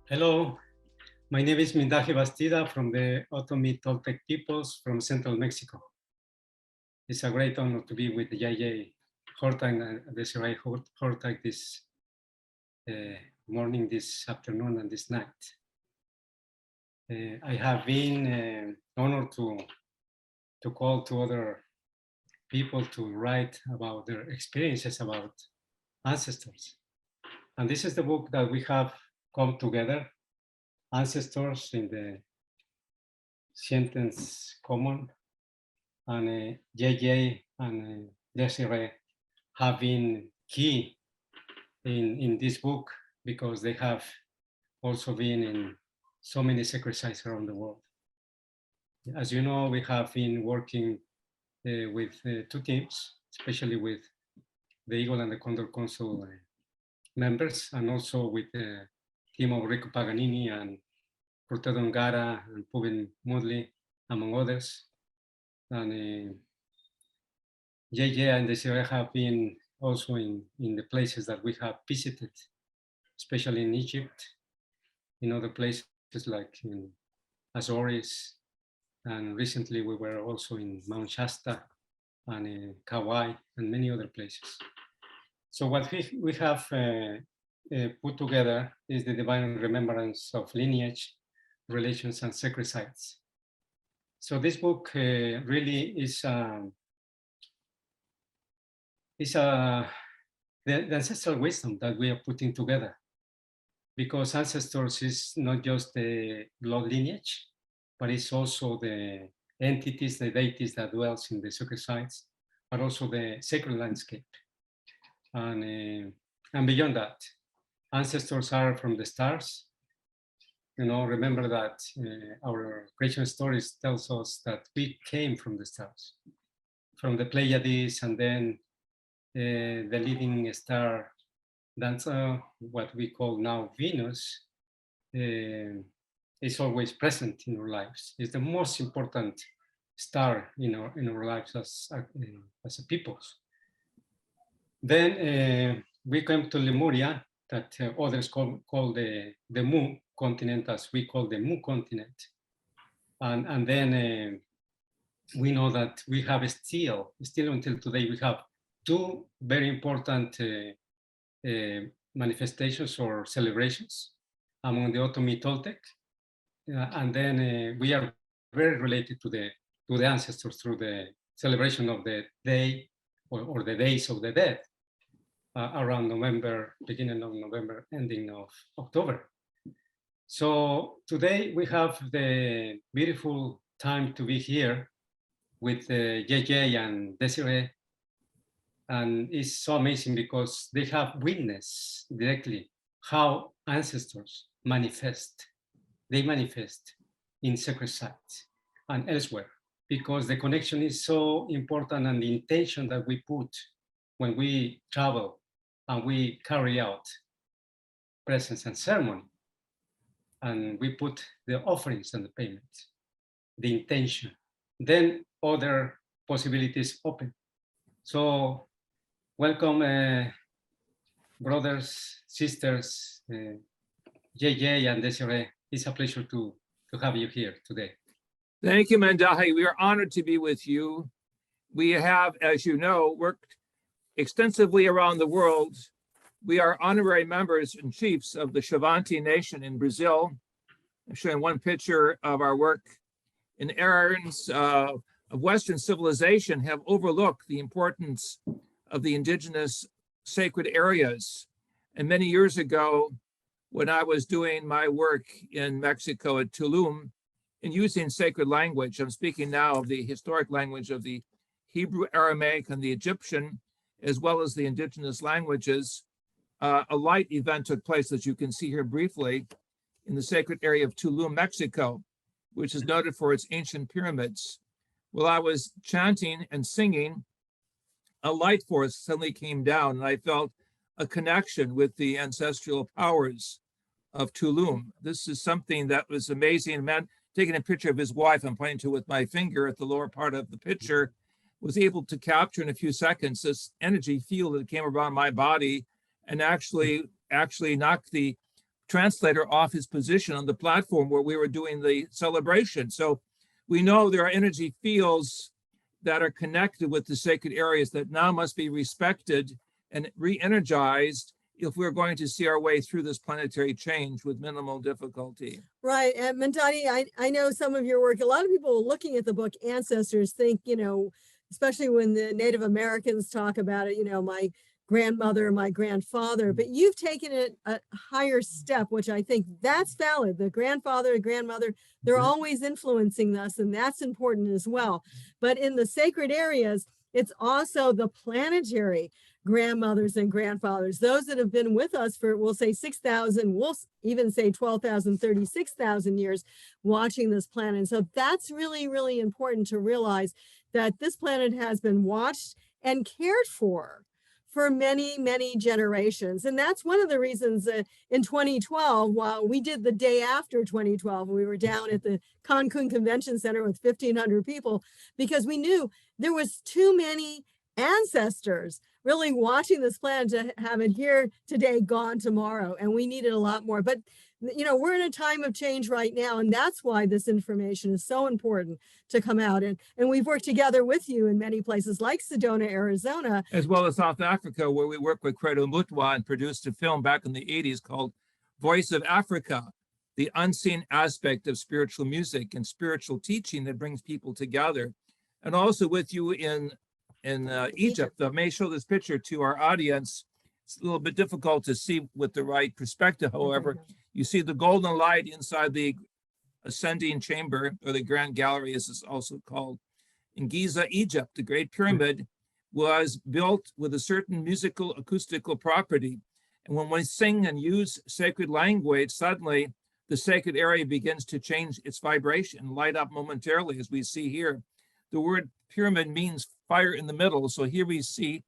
Hello, my name is Mindahi Bastida from the Otomi Toltec peoples from central Mexico. It's a great honor to be with J.J. Hurtak and Desiree Hurtak this morning, this afternoon, and this night. I have been honored to call to other people to write about their experiences about ancestors. And this is the book that we have come together, Ancestors in the Sentence Common, and JJ and Desiree have been key in this book because they have also been in so many sacred sites around the world. As you know, we have been working with two teams, especially with the Eagle and the Condor Council members, and also with the team of Rico Paganini and Portedo Ngara and Pubin Mudley, among others. And JJ and Desiree have been also in the places that we have visited, especially in Egypt, in other places like in Azores, and recently we were also in Mount Shasta and in Kauai and many other places. So what we have put together is the Divine Remembrance of Lineage, Relations, and Sacred Sites. So this book really is the ancestral wisdom that we are putting together, because ancestors is not just the blood lineage, but it's also the entities, the deities that dwells in the sacred sites, but also the sacred landscape. And beyond that, ancestors are from the stars. You know, remember that our creation stories tells us that we came from the stars, from the Pleiades, and then the leading star, that's what we call now Venus, is always present in our lives. It's the most important star in our lives as a people. Then we came to Lemuria, that others call the Mu continent, as we call the Mu continent. And then we know that we have still until today, we have two very important manifestations or celebrations among the Otomi Toltec. And then we are very related to the ancestors through the celebration of the day or the days of the dead around November, beginning of November, ending of October. So today we have the beautiful time to be here with JJ and Desiree. And it's so amazing because they have witnessed directly how ancestors manifest. They manifest in sacred sites and elsewhere, because the connection is so important, and the intention that we put when we travel and we carry out presence and ceremony, and we put the offerings and the payments, the intention, then other possibilities open. So welcome, brothers, sisters, JJ and Desiree. It's a pleasure to have you here today. Thank you, Mindahi. We are honored to be with you. We have, as you know, worked extensively around the world. We are honorary members and chiefs of the Xavante Nation in Brazil. I'm showing one picture of our work. In eras of Western civilization have overlooked the importance of the indigenous sacred areas. And many years ago, when I was doing my work in Mexico at Tulum and using sacred language, I'm speaking now of the historic language of the Hebrew, Aramaic, and the Egyptian, as well as the indigenous languages. A light event took place, as you can see here briefly, in the sacred area of Tulum, Mexico, which is noted for its ancient pyramids. While I was chanting and singing, a light force suddenly came down, and I felt a connection with the ancestral powers of Tulum. This is something that was amazing. A man taking a picture of his wife, I'm pointing to with my finger at the lower part of the picture, was able to capture in a few seconds this energy field that came around my body and actually knocked the translator off his position on the platform where we were doing the celebration. So we know there are energy fields that are connected with the sacred areas that now must be respected and re-energized if we're going to see our way through this planetary change with minimal difficulty. Right. And Mindahi, I know some of your work, a lot of people looking at the book Ancestors think, especially when the Native Americans talk about it, my grandmother, my grandfather, but you've taken it a higher step, which I think that's valid. The grandfather, grandmother, they're always influencing us, and that's important as well. But in the sacred areas, it's also the planetary grandmothers and grandfathers, those that have been with us for, we'll say 6,000, we'll even say 12,000, 36,000 years watching this planet. And so that's really, really important to realize that this planet has been watched and cared for many, many generations. And that's one of the reasons that in 2012, while we did the day after 2012, we were down at the Cancun Convention Center with 1,500 people, because we knew there was too many ancestors really watching this planet to have it here today, gone tomorrow. And we needed a lot more. But we're in a time of change right now, and that's why this information is so important to come out. And we've worked together with you in many places like Sedona, Arizona. As well as South Africa, where we worked with Credo Mutwa and produced a film back in the 80s called Voice of Africa, the unseen aspect of spiritual music and spiritual teaching that brings people together. And also with you in Egypt. I may show this picture to our audience. It's a little bit difficult to see with the right perspective, however. You see the golden light inside the ascending chamber, or the Grand Gallery as it's also called. In Giza, Egypt, the Great Pyramid was built with a certain musical acoustical property. And when we sing and use sacred language, suddenly the sacred area begins to change its vibration, light up momentarily, as we see here. The word pyramid means fire in the middle. So here we see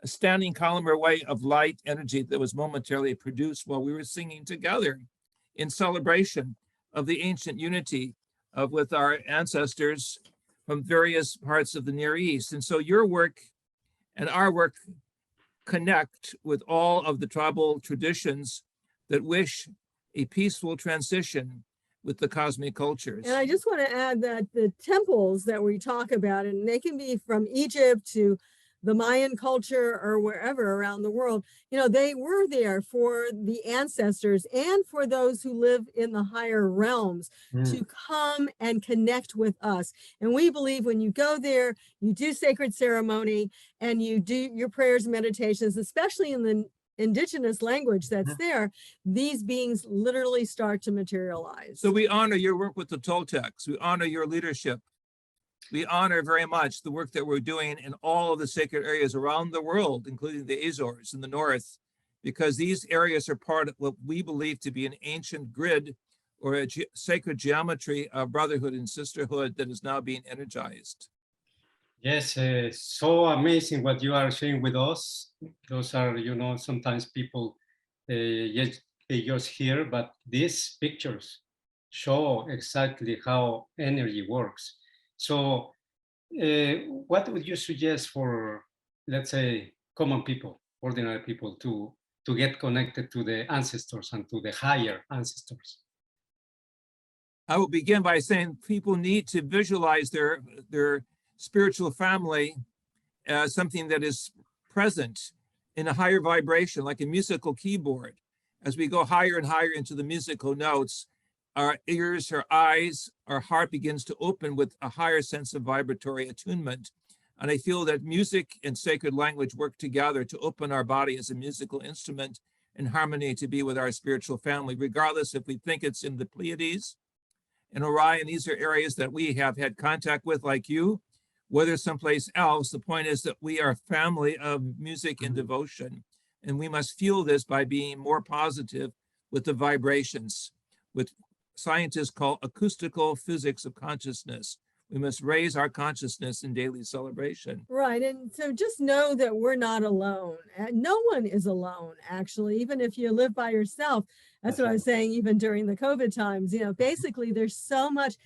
a standing columnar way of light energy that was momentarily produced while we were singing together in celebration of the ancient unity with our ancestors from various parts of the Near East. And so your work and our work connect with all of the tribal traditions that wish a peaceful transition with the cosmic cultures. And I just want to add that the temples that we talk about, and they can be from Egypt to the Mayan culture or wherever around the world, they were there for the ancestors and for those who live in the higher realms to come and connect with us. And we believe when you go there, you do sacred ceremony and you do your prayers and meditations, especially in the indigenous language that's there, these beings literally start to materialize. So we honor your work with the Toltecs. We honor your leadership. We honor very much the work that we're doing in all of the sacred areas around the world, including the Azores in the north, because these areas are part of what we believe to be an ancient grid or a sacred geometry of brotherhood and sisterhood that is now being energized. Yes, so amazing what you are sharing with us. Those are, sometimes people, yes, they just hear, but these pictures show exactly how energy works. So what would you suggest for, let's say, common people, ordinary people to get connected to the ancestors and to the higher ancestors? I will begin by saying people need to visualize their spiritual family as something that is present in a higher vibration, like a musical keyboard. As we go higher and higher into the musical notes, our ears, our eyes, our heart begins to open with a higher sense of vibratory attunement. And I feel that music and sacred language work together to open our body as a musical instrument in harmony to be with our spiritual family, regardless if we think it's in the Pleiades and Orion. These are areas that we have had contact with, like you, whether someplace else. The point is that we are a family of music and devotion, and we must fuel this by being more positive with the vibrations, with scientists call acoustical physics of consciousness. We must raise our consciousness in daily celebration. Right. And so just know that we're not alone. No one is alone, actually. Even if you live by yourself, That's what I was saying, even during the COVID times, basically there's so much,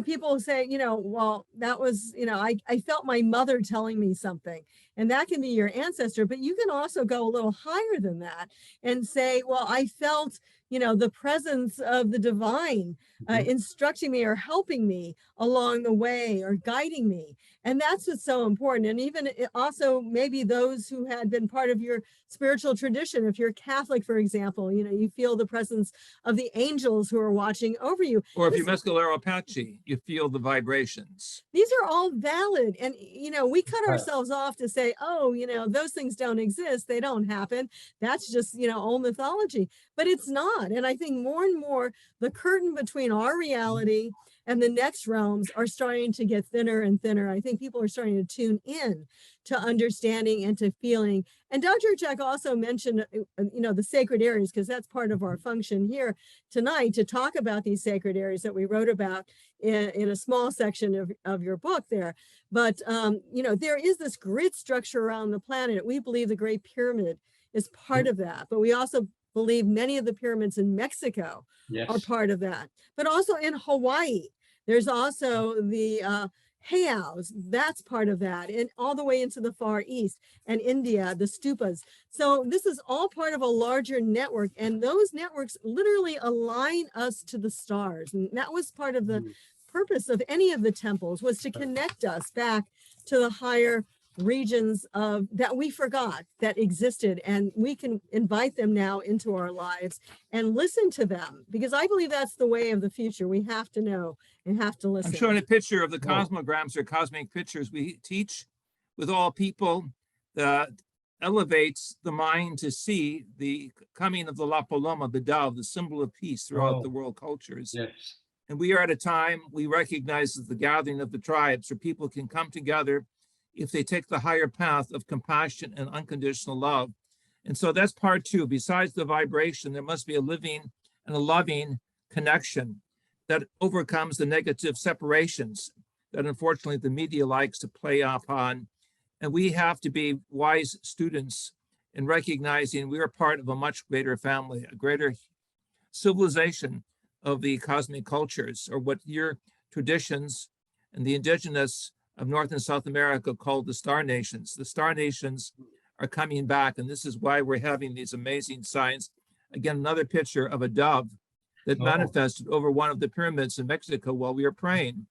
people say, well, that was, I felt my mother telling me something, and that can be your ancestor, but you can also go a little higher than that and say, well, I felt, the presence of the divine instructing me or helping me along the way or guiding me. And that's what's so important. And even also maybe those who had been part of your spiritual tradition, if you're Catholic, for example, you feel the presence of the angels who are watching over you. Or if you're Mescalero Apache, you feel the vibrations. These are all valid. And, we cut ourselves off to say, oh, those things don't exist. They don't happen. That's just, old mythology. But it's not. And I think more and more the curtain between our reality and the next realms are starting to get thinner and thinner. I think people are starting to tune in to understanding and to feeling. And Dr. Hurtak also mentioned, the sacred areas, because that's part of our function here tonight, to talk about these sacred areas that we wrote about in a small section of your book there. But, there is this grid structure around the planet. We believe the Great Pyramid is part of that, but we also believe many of the pyramids in Mexico are part of that, but also in Hawaii. There's also the Heiaus, that's part of that, and all the way into the Far East, and India, the stupas. So this is all part of a larger network, and those networks literally align us to the stars. And that was part of the purpose of any of the temples, was to connect us back to the higher regions of that we forgot that existed, and we can invite them now into our lives and listen to them, because I believe that's the way of the future. We have to know and have to listen. I'm showing a picture of the cosmograms, or cosmic pictures we teach with all people, that elevates the mind to see the coming of the La Paloma, the dove, the symbol of peace throughout the world cultures. And we are at a time we recognize as the gathering of the tribes, where people can come together if they take the higher path of compassion and unconditional love. And so that's part two. Besides the vibration, there must be a living and a loving connection that overcomes the negative separations that unfortunately the media likes to play upon. And we have to be wise students in recognizing we are part of a much greater family, a greater civilization of the cosmic cultures, or what your traditions and the indigenous of North and South America called the Star Nations. The Star Nations are coming back, and this is why we're having these amazing signs. Again, another picture of a dove that manifested over one of the pyramids in Mexico while we were praying.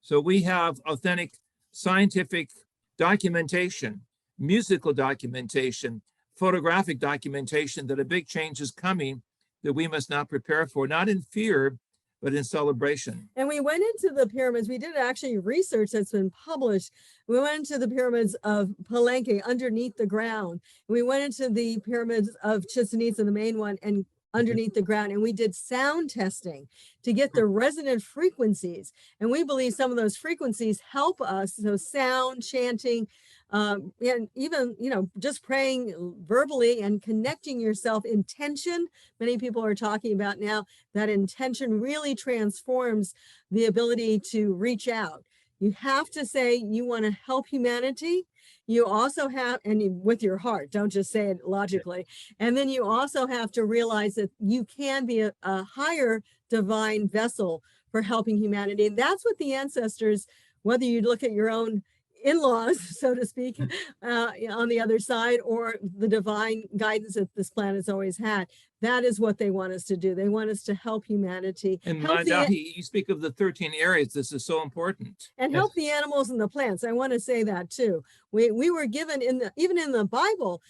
So we have authentic scientific documentation, musical documentation, photographic documentation that a big change is coming that we must now prepare for, not in fear, but in celebration. And we went into the pyramids. We did actually research that's been published. We went into the pyramids of Palenque underneath the ground. We went into the pyramids of Chichen Itza, the main one, and underneath the ground. And we did sound testing to get the resonant frequencies. And we believe some of those frequencies help us. So sound, chanting, and even, just praying verbally and connecting yourself. Intention, many people are talking about now, that intention really transforms the ability to reach out. You have to say you want to help humanity. You also have, and with your heart, don't just say it logically. And then you also have to realize that you can be a higher divine vessel for helping humanity. And that's what the ancestors, whether you look at your own in-laws, so to speak, on the other side, or the divine guidance that this planet's always had. That is what they want us to do. They want us to help humanity. And Mindahi, you speak of the 13 areas. This is so important. And help the animals and the plants. I want to say that too. We were given even in the Bible,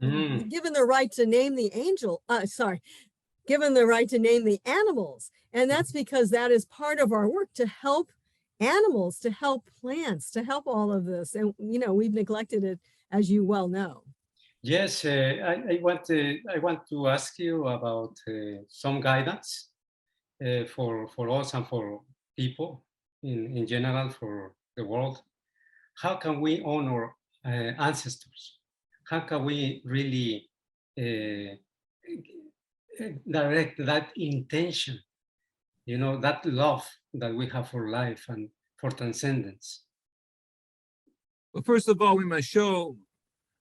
given the right to name the given the right to name the animals. And that's because that is part of our work, to help animals, to help plants, to help all of this. And, we've neglected it, as you well know. Yes, I want to ask you about some guidance for us and for people in general, for the world. How can we honor ancestors? How can we really direct that intention, that love that we have for life and for transcendence? Well, first of all, we must show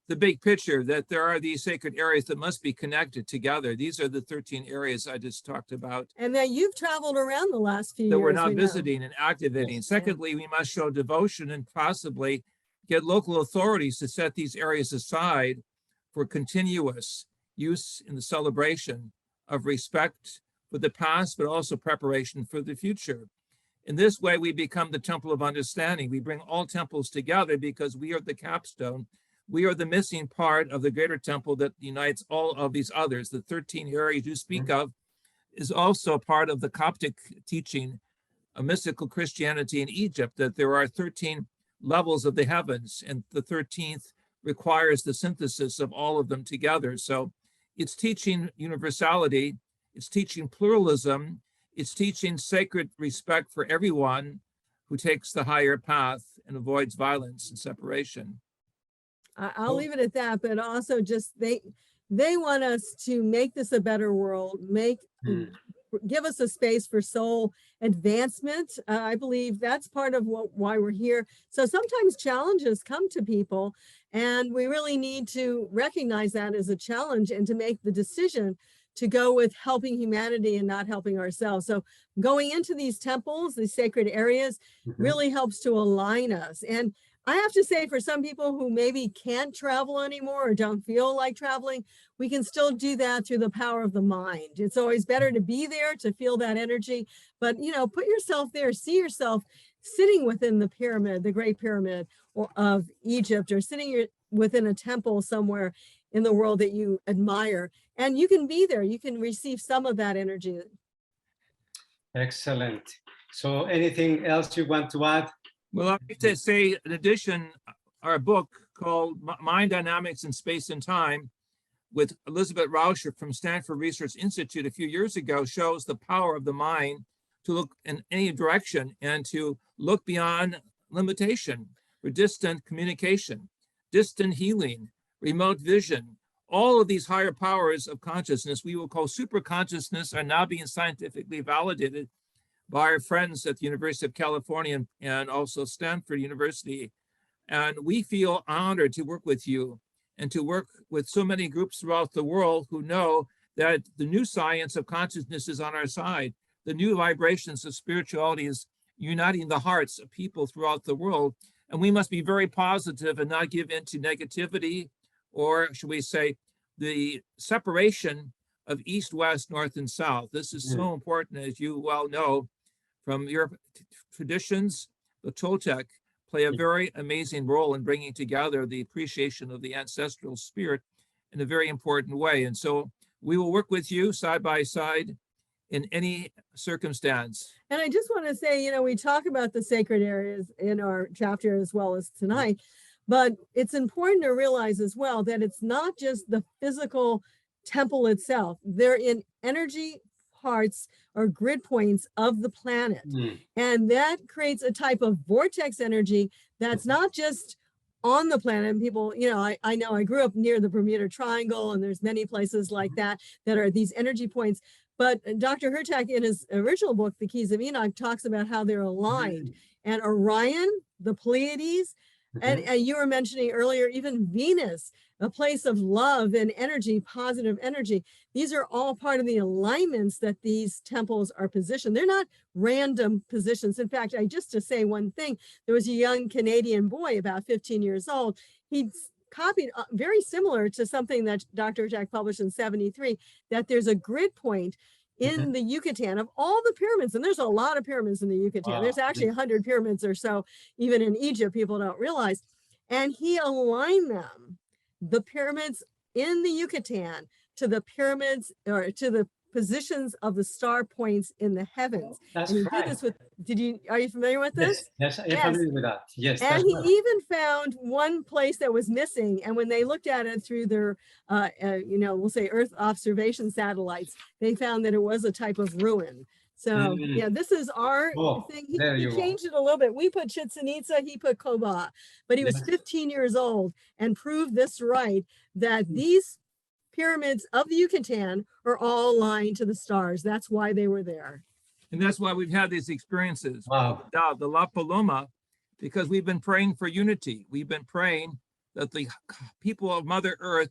the big picture, that there are these sacred areas that must be connected together. These are the 13 areas I just talked about And that you've traveled around the last few that years. we're now we know. visiting and activating. Yes. Secondly, we must show devotion and possibly get local authorities to set these areas aside for continuous use in the celebration of respect for the past, but also preparation for the future. In this way, we become the temple of understanding. We bring all temples together because we are the capstone. We are the missing part of the greater temple that unites all of these others. The 13 areas you speak of is also part of the Coptic teaching of mystical Christianity in Egypt, that there are 13 levels of the heavens, and the 13th requires the synthesis of all of them together. So it's teaching universality, it's teaching pluralism, it's teaching sacred respect for everyone who takes the higher path and avoids violence and separation. I'll leave it at that, but also just they want us to make this a better world, give us a space for soul advancement. I believe that's part of why we're here. So sometimes challenges come to people, and we really need to recognize that as a challenge and to make the decision to go with helping humanity and not helping ourselves. So going into these temples, these sacred areas, really helps to align us. And I have to say, for some people who maybe can't travel anymore or don't feel like traveling, we can still do that through the power of the mind. It's always better to be there, to feel that energy, but put yourself there, see yourself sitting within the pyramid, the Great Pyramid of Egypt, or sitting within a temple somewhere in the world that you admire. And you can be there, you can receive some of that energy. Excellent. So anything else you want to add? Well, I'd like to say, in addition, our book called Mind Dynamics in Space and Time with Elizabeth Rauscher from Stanford Research Institute a few years ago shows the power of the mind to look in any direction and to look beyond limitation for distant communication, distant healing, remote vision. All of these higher powers of consciousness, we will call super consciousness, are now being scientifically validated by our friends at the University of California and also Stanford University. And we feel honored to work with you and to work with so many groups throughout the world who know that the new science of consciousness is on our side. The new vibrations of spirituality is uniting the hearts of people throughout the world. And we must be very positive and not give in to negativity, or should we say, the separation of East, West, North, and South. This is so important, as you well know, from your traditions. The Toltec play a very amazing role in bringing together the appreciation of the ancestral spirit in a very important way. And so we will work with you side by side in any circumstance. And I just want to say, we talk about the sacred areas in our chapter as well as tonight, but it's important to realize as well that it's not just the physical temple itself. They're in energy parts or grid points of the planet. And that creates a type of vortex energy that's not just on the planet. And people, I know I grew up near the Bermuda Triangle, and there's many places like that are these energy points. But Dr. Hurtak, in his original book, The Keys of Enoch, talks about how they're aligned. And Orion, the Pleiades, and you were mentioning earlier, even Venus, a place of love and energy, positive energy. These are all part of the alignments that these temples are positioned. They're not random positions. In fact, just to say one thing, there was a young Canadian boy about 15 years old. He copied very similar to something that Dr. Jack published in 73, that there's a grid point in the Yucatan of all the pyramids. And there's a lot of pyramids in the Yucatan. Wow. There's actually 100 pyramids or so, even in Egypt, people don't realize. And he aligned them, the pyramids in the Yucatan, to the pyramids or to the positions of the star points in the heavens. That's and he right. did this with, are you familiar with this? Yes, I'm familiar with that. Yes. And he even found one place that was missing. And when they looked at it through their, we'll say Earth observation satellites, they found that it was a type of ruin. So yeah, this is our thing. He changed it a little bit. We put Chichen Itza, he put Koba, but he was 15 years old and proved this right, that these pyramids of the Yucatan are all aligned to the stars. That's why they were there. And that's why we've had these experiences. Wow. The La Paloma, because we've been praying for unity. We've been praying that the people of Mother Earth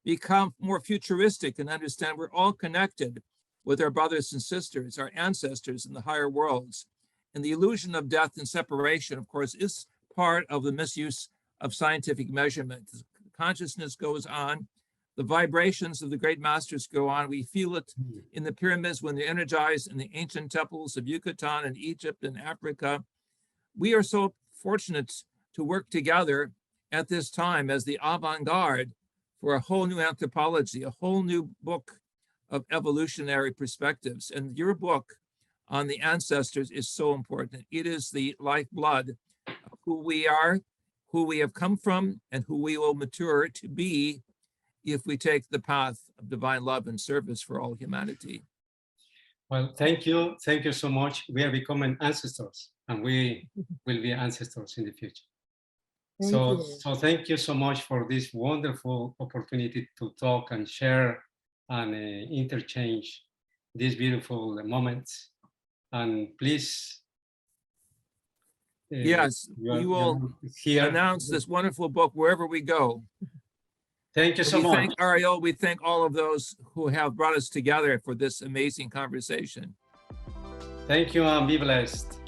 become more futuristic and understand we're all connected with our brothers and sisters, our ancestors in the higher worlds. And the illusion of death and separation, of course, is part of the misuse of scientific measurement. Consciousness goes on. The vibrations of the great masters go on. We feel it in the pyramids when they're energized, in the ancient temples of Yucatan and Egypt and Africa. We are so fortunate to work together at this time as the avant-garde for a whole new anthropology, a whole new book of evolutionary perspectives. And your book on the ancestors is so important. It is the lifeblood of who we are, who we have come from, and who we will mature to be if we take the path of divine love and service for all humanity. Well, thank you. Thank you so much. We are becoming ancestors, and we will be ancestors in the future. So thank you so much for this wonderful opportunity to talk and share and interchange these beautiful moments. And please, yes, we will announce this wonderful book wherever we go. Thank you so much. We thank Ariel, we thank all of those who have brought us together for this amazing conversation. Thank you and be blessed.